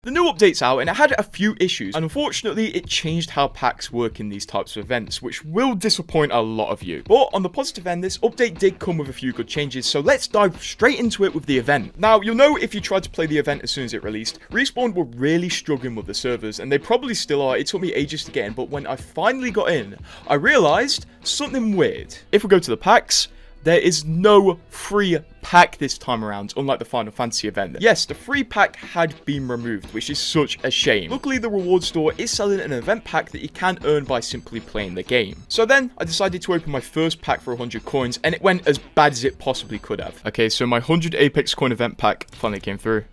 The new update's out and it had a few issues, and unfortunately it changed how packs work in these types of events, which will disappoint a lot of you. But on the positive end, this update did come with a few good changes, so let's dive straight into it with the event. Now, you'll know if you tried to play the event as soon as it released, Respawn were really struggling with the servers, and they probably still are. It took me ages to get in, but when I finally got in, I realized something weird. If we go to the packs, there is no free pack this time around, unlike the Final Fantasy event. Yes, the free pack had been removed, which is such a shame. Luckily, the reward store is selling an event pack that you can earn by simply playing the game. So then, I decided to open my first pack for 100 coins, and it went as bad as it possibly could have. Okay, so my 100 Apex coin event pack finally came through.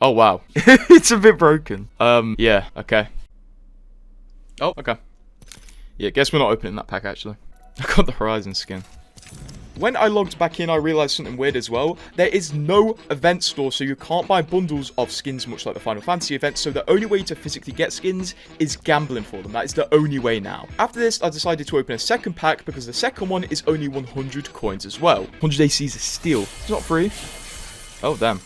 Oh, wow. It's a bit broken. Yeah, okay. Oh, okay. Yeah, guess we're not opening that pack, actually. I got the Horizon skin. When I logged back in, I realized something weird as well. There is no event store, so you can't buy bundles of skins much like the Final Fantasy event, so the only way to physically get skins is gambling for them. That is the only way now. After this, I decided to open a second pack because the second one is only 100 coins as well. 100 AC is a steal. It's not free. Oh, damn.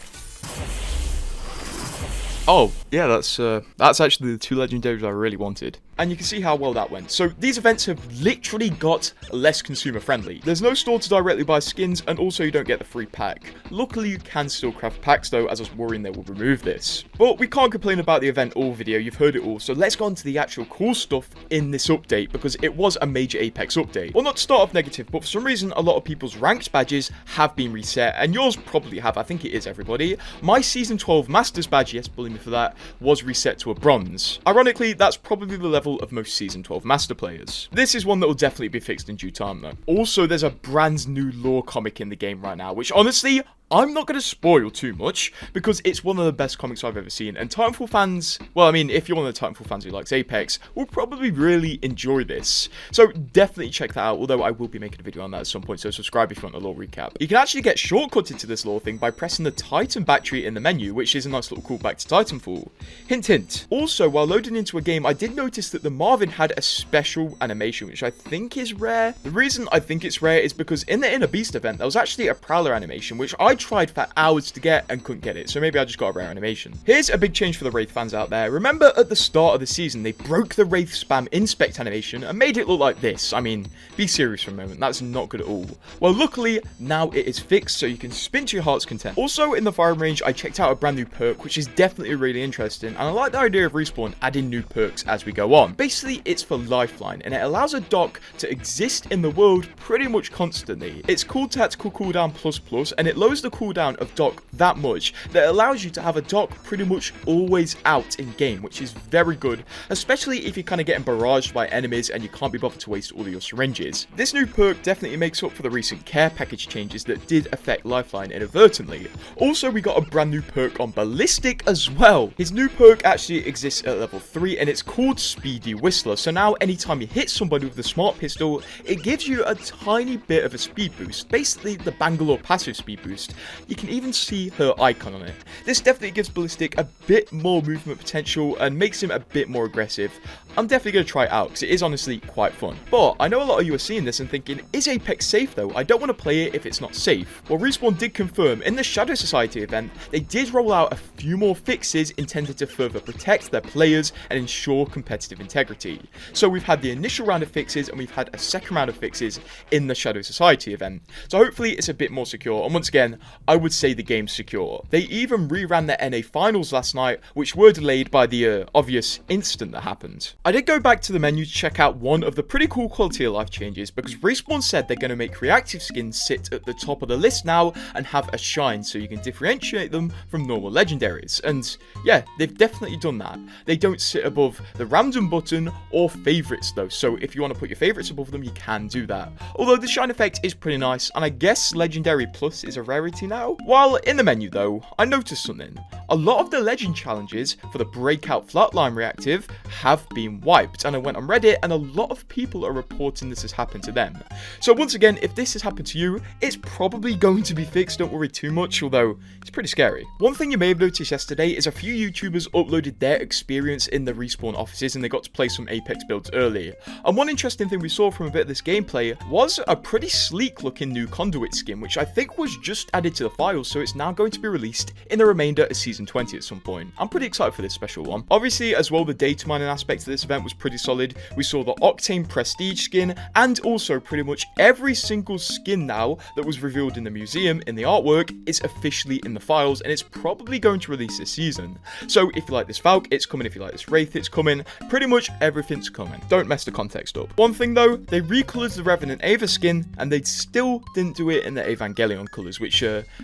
Oh, yeah, that's actually the two legendaries I really wanted. And you can see how well that went. So these events have literally got less consumer friendly. There's no store to directly buy skins, and also you don't get the free pack. Luckily, you can still craft packs though, as I was worrying they would remove this. But we can't complain about the event all video, you've heard it all, so let's go on to the actual cool stuff in this update, because it was a major Apex update. Well, not to start off negative, but for some reason, a lot of people's ranked badges have been reset, and yours probably have. I think it is everybody. My Season 12 Masters badge, yes, believe me for that, was reset to a bronze. Ironically, that's probably the level of most Season 12 Master players. This is one that will definitely be fixed in due time though. Also, there's a brand new lore comic in the game right now, which honestly, I'm not going to spoil too much, because it's one of the best comics I've ever seen, and Titanfall fans, well, I mean, if you're one of the Titanfall fans who likes Apex, will probably really enjoy this. So definitely check that out, although I will be making a video on that at some point, so subscribe if you want the lore recap. You can actually get shortcutted to this lore thing by pressing the Titan battery in the menu, which is a nice little callback to Titanfall. Hint, hint. Also, while loading into a game, I did notice that the Marvin had a special animation, which I think is rare. The reason I think it's rare is because in the Inner Beast event, there was actually a Prowler animation, which I tried for hours to get and couldn't get it, so maybe I just got a rare animation. Here's a big change for the Wraith fans out there. Remember at the start of the season, they broke the Wraith spam inspect animation and made it look like this. I mean, be serious for a moment, that's not good at all. Well, luckily, now it is fixed, so you can spin to your heart's content. Also, in the firing range, I checked out a brand new perk, which is definitely really interesting, and I like the idea of Respawn adding new perks as we go on. Basically, it's for Lifeline, and it allows a dock to exist in the world pretty much constantly. It's called Tactical Cooldown Plus, and it lowers the cooldown of dock that much that allows you to have a dock pretty much always out in game, which is very good, especially if you're kind of getting barraged by enemies and you can't be bothered to waste all of your syringes. This new perk definitely makes up for the recent care package changes that did affect Lifeline inadvertently. Also, we got a brand new perk on Ballistic as well. His new perk actually exists at level 3 and it's called Speedy Whistler, so now anytime you hit somebody with the smart pistol, it gives you a tiny bit of a speed boost, basically the Bangalore passive speed boost. You can even see her icon on it. This definitely gives Ballistic a bit more movement potential and makes him a bit more aggressive. I'm definitely going to try it out because it is honestly quite fun. But I know a lot of you are seeing this and thinking, is Apex safe though? I don't want to play it if it's not safe. Well, Respawn did confirm in the Shadow Society event, they did roll out a few more fixes intended to further protect their players and ensure competitive integrity. So we've had the initial round of fixes and we've had a second round of fixes in the Shadow Society event. So hopefully it's a bit more secure, and once again, I would say the game's secure. They even reran their NA finals last night, which were delayed by the obvious incident that happened. I did go back to the menu to check out one of the pretty cool quality of life changes, because Respawn said they're going to make reactive skins sit at the top of the list now and have a shine so you can differentiate them from normal legendaries. And yeah, they've definitely done that. They don't sit above the random button or favorites though, so if you want to put your favorites above them, you can do that. Although the shine effect is pretty nice, and I guess Legendary Plus is a rarity now. While in the menu though, I noticed something. A lot of the legend challenges for the Breakout Flatline reactive have been wiped, and I went on Reddit and a lot of people are reporting this has happened to them. So once again, if this has happened to you, it's probably going to be fixed, don't worry too much, although it's pretty scary. One thing you may have noticed yesterday is a few YouTubers uploaded their experience in the Respawn offices and they got to play some Apex builds early. And one interesting thing we saw from a bit of this gameplay was a pretty sleek looking new Conduit skin, which I think was just added to the files, so it's now going to be released in the remainder of Season Season 20 at some point. I'm pretty excited for this special one. Obviously, as well, the data mining aspect of this event was pretty solid. We saw the Octane Prestige skin, and also pretty much every single skin now that was revealed in the museum, in the artwork, is officially in the files, and it's probably going to release this season. So if you like this Valk, it's coming. If you like this Wraith, it's coming. Pretty much everything's coming. Don't mess the context up. One thing though, they recolored the Revenant Ava skin, and they still didn't do it in the Evangelion colors, which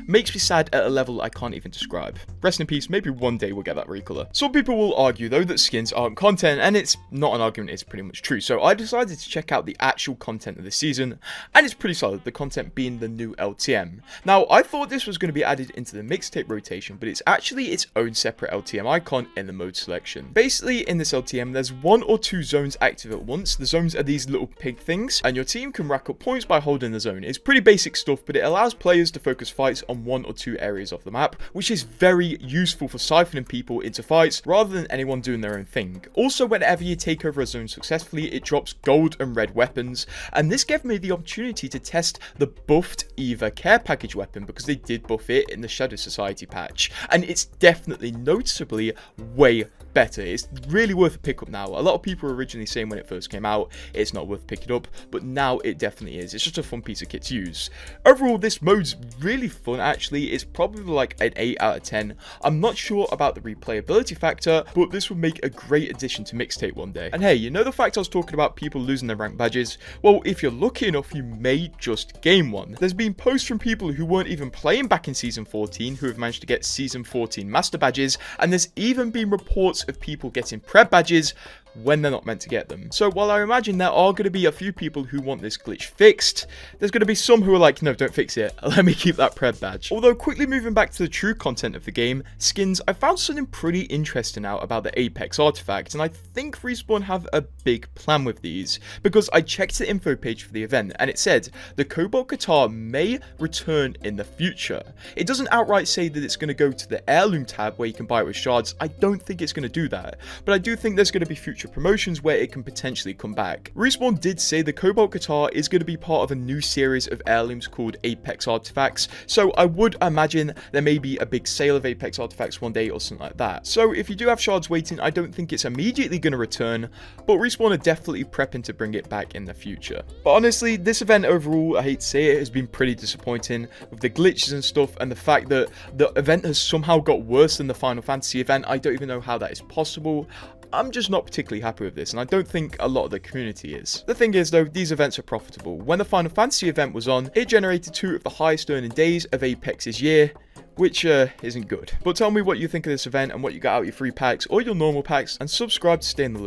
makes me sad at a level I can't even describe. Rest in peace, maybe one day we'll get that recolor. Some people will argue though that skins aren't content, and it's not an argument, it's pretty much true. So I decided to check out the actual content of the season, and it's pretty solid, the content being the new LTM. Now, I thought this was going to be added into the mixtape rotation, but it's actually its own separate LTM icon in the mode selection. Basically, in this LTM, there's 1 or 2 zones active at once. The zones are these little pig things, and your team can rack up points by holding the zone. It's pretty basic stuff, but it allows players to focus fights on 1 or 2 areas of the map, which is very useful for siphoning people into fights rather than anyone doing their own thing. Also, whenever you take over a zone successfully, it drops gold and red weapons, and this gave me the opportunity to test the buffed Eva care package weapon, because they did buff it in the Shadow Society patch, and it's definitely noticeably way better. It's really worth a pickup now. A lot of people were originally saying when it first came out it's not worth picking up, but now it definitely is. It's just a fun piece of kit to use. Overall, this mode's really fun actually. It's probably like an 8 out of 10. I'm not sure about the replayability factor, but this would make a great addition to mixtape one day. And hey, you know the fact I was talking about people losing their rank badges? Well, if you're lucky enough, you may just gain one. There's been posts from people who weren't even playing back in Season 14 who have managed to get Season 14 master badges, and there's even been reports of people getting prep badges when they're not meant to get them. So while I imagine there are going to be a few people who want this glitch fixed, there's going to be some who are like, no, don't fix it, let me keep that prep badge. Although, quickly moving back to the true content of the game, skins, I found something pretty interesting out about the Apex artifacts, and I think Respawn have a big plan with these, because I checked the info page for the event, and it said the Cobalt Guitar may return in the future. It doesn't outright say that it's going to go to the heirloom tab where you can buy it with shards. I don't think it's going to do that, but I do think there's going to be future promotions where it can potentially come back. Respawn did say the Cobalt Guitar is going to be part of a new series of heirlooms called Apex Artifacts, so I would imagine there may be a big sale of Apex Artifacts one day or something like that. So if you do have shards waiting, I don't think it's immediately going to return, but Respawn are definitely prepping to bring it back in the future. But honestly, this event overall, I hate to say it, has been pretty disappointing with the glitches and stuff, and the fact that the event has somehow got worse than the Final Fantasy event. I don't even know how that is possible. I'm just not particularly happy with this, and I don't think a lot of the community is. The thing is though, these events are profitable. When the Final Fantasy event was on, it generated 2 of the highest earning days of Apex's year, which isn't good. But tell me what you think of this event and what you got out of your free packs or your normal packs, and subscribe to stay in the loop.